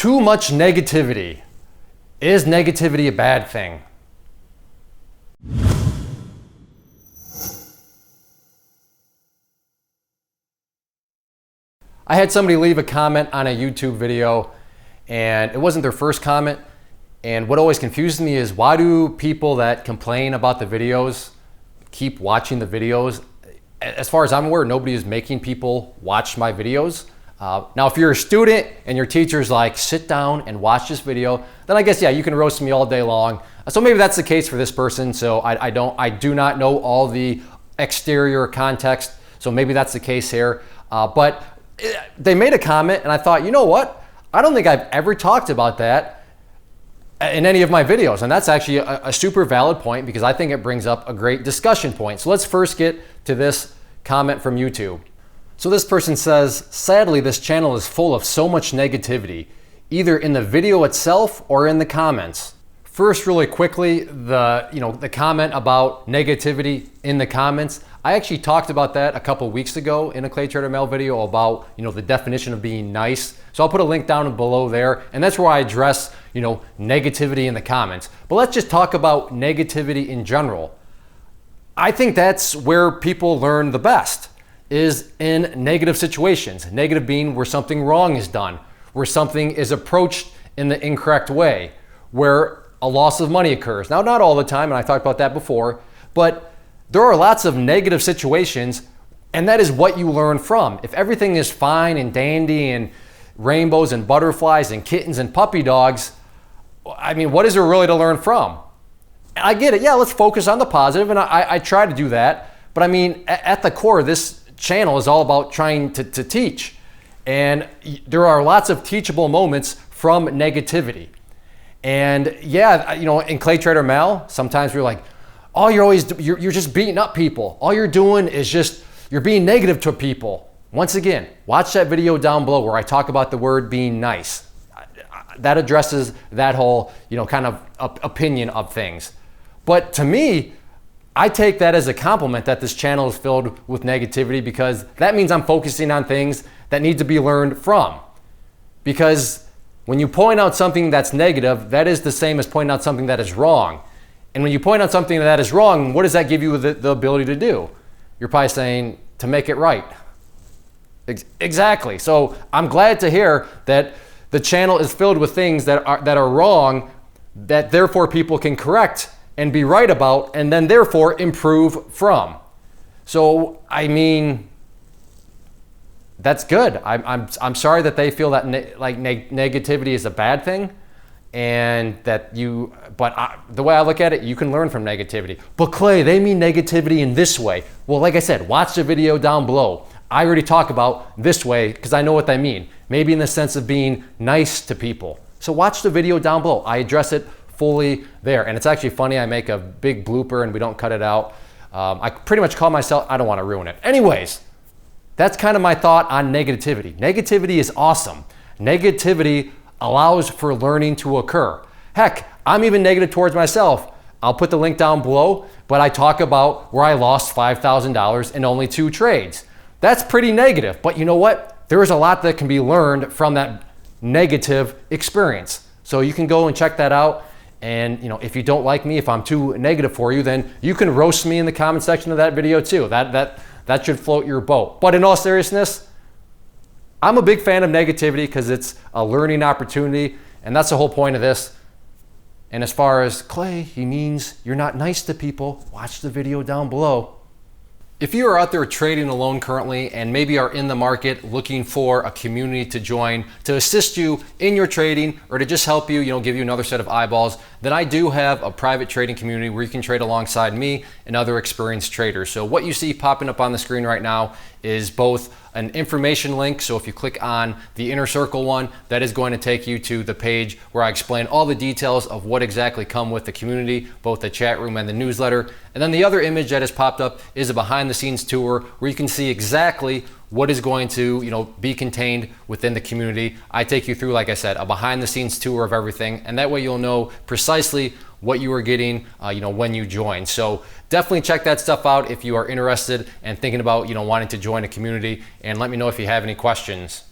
Too much negativity. Is negativity a bad thing? I had somebody leave a comment on a YouTube video, and it wasn't their first comment. And what always confuses me is, why do people that complain about the videos keep watching the videos? As far as I'm aware, nobody is making people watch my videos. Now, if you're a student and your teacher's like, sit down and watch this video, then I guess, yeah, you can roast me all day long. So maybe that's the case for this person. So I do not know all the exterior context. So maybe that's the case here. But they made a comment and I thought, you know what? I don't think I've ever talked about that in any of my videos. And that's actually a super valid point, because I think it brings up a great discussion point. So let's first get to this comment from YouTube. So this person says, sadly, this channel is full of so much negativity, either in the video itself or in the comments. First, really quickly, the comment about negativity in the comments. I actually talked about that a couple weeks ago in a ClayTrader Mail video about, the definition of being nice. So I'll put a link down below there, and that's where I address, negativity in the comments. But let's just talk about negativity in general. I think that's where people learn the best, is in negative situations. Negative being where something wrong is done, where something is approached in the incorrect way, where a loss of money occurs. Now, not all the time, and I talked about that before, but there are lots of negative situations, and that is what you learn from. If everything is fine and dandy and rainbows and butterflies and kittens and puppy dogs, I mean, what is there really to learn from? I get it. Yeah, let's focus on the positive, and I try to do that. But I mean, at the core, this channel is all about trying to teach. And there are lots of teachable moments from negativity. And yeah, in ClayTrader Mail, sometimes we're like, oh, you're just beating up people. All you're doing is you're being negative to people. Once again, watch that video down below where I talk about the word being nice. That addresses that whole, kind of opinion of things. But to me, I take that as a compliment that this channel is filled with negativity, because that means I'm focusing on things that need to be learned from. Because when you point out something that's negative, that is the same as pointing out something that is wrong. And when you point out something that is wrong, what does that give you the ability to do? You're probably saying, to make it right. Exactly. So I'm glad to hear that the channel is filled with things that are wrong, that therefore people can correct and be right about, and then therefore improve from. So, I mean, that's good. I'm sorry that they feel that negativity is a bad thing, and that the way I look at it, you can learn from negativity. But Clay, they mean negativity in this way. Well, like I said, watch the video down below. I already talk about this way because I know what they mean. Maybe in the sense of being nice to people. So watch the video down below. I address it fully there. And it's actually funny, I make a big blooper and we don't cut it out. I pretty much call myself, I don't want to ruin it. Anyways, that's kind of my thought on negativity. Negativity is awesome. Negativity allows for learning to occur. Heck, I'm even negative towards myself. I'll put the link down below, but I talk about where I lost $5,000 in only 2 trades. That's pretty negative, but you know what? There is a lot that can be learned from that negative experience. So you can go and check that out. And if you don't like me, if I'm too negative for you, then you can roast me in the comment section of that video too. That should float your boat. But in all seriousness, I'm a big fan of negativity because it's a learning opportunity, and that's the whole point of this. And as far as Clay, he means you're not nice to people. Watch the video down below. If you are out there trading alone currently and maybe are in the market looking for a community to join to assist you in your trading, or to just help you, give you another set of eyeballs, then I do have a private trading community where you can trade alongside me and other experienced traders. So what you see popping up on the screen right now is both an information link. So if you click on the inner circle one, that is going to take you to the page where I explain all the details of what exactly come with the community, both the chat room and the newsletter. And then the other image that has popped up is a behind the scenes tour where you can see exactly what is going to be contained within the community. I take you through, like I said, a behind the scenes tour of everything, and that way you'll know precisely what you are getting when you join. So definitely check that stuff out if you are interested and thinking about wanting to join a community, and let me know if you have any questions.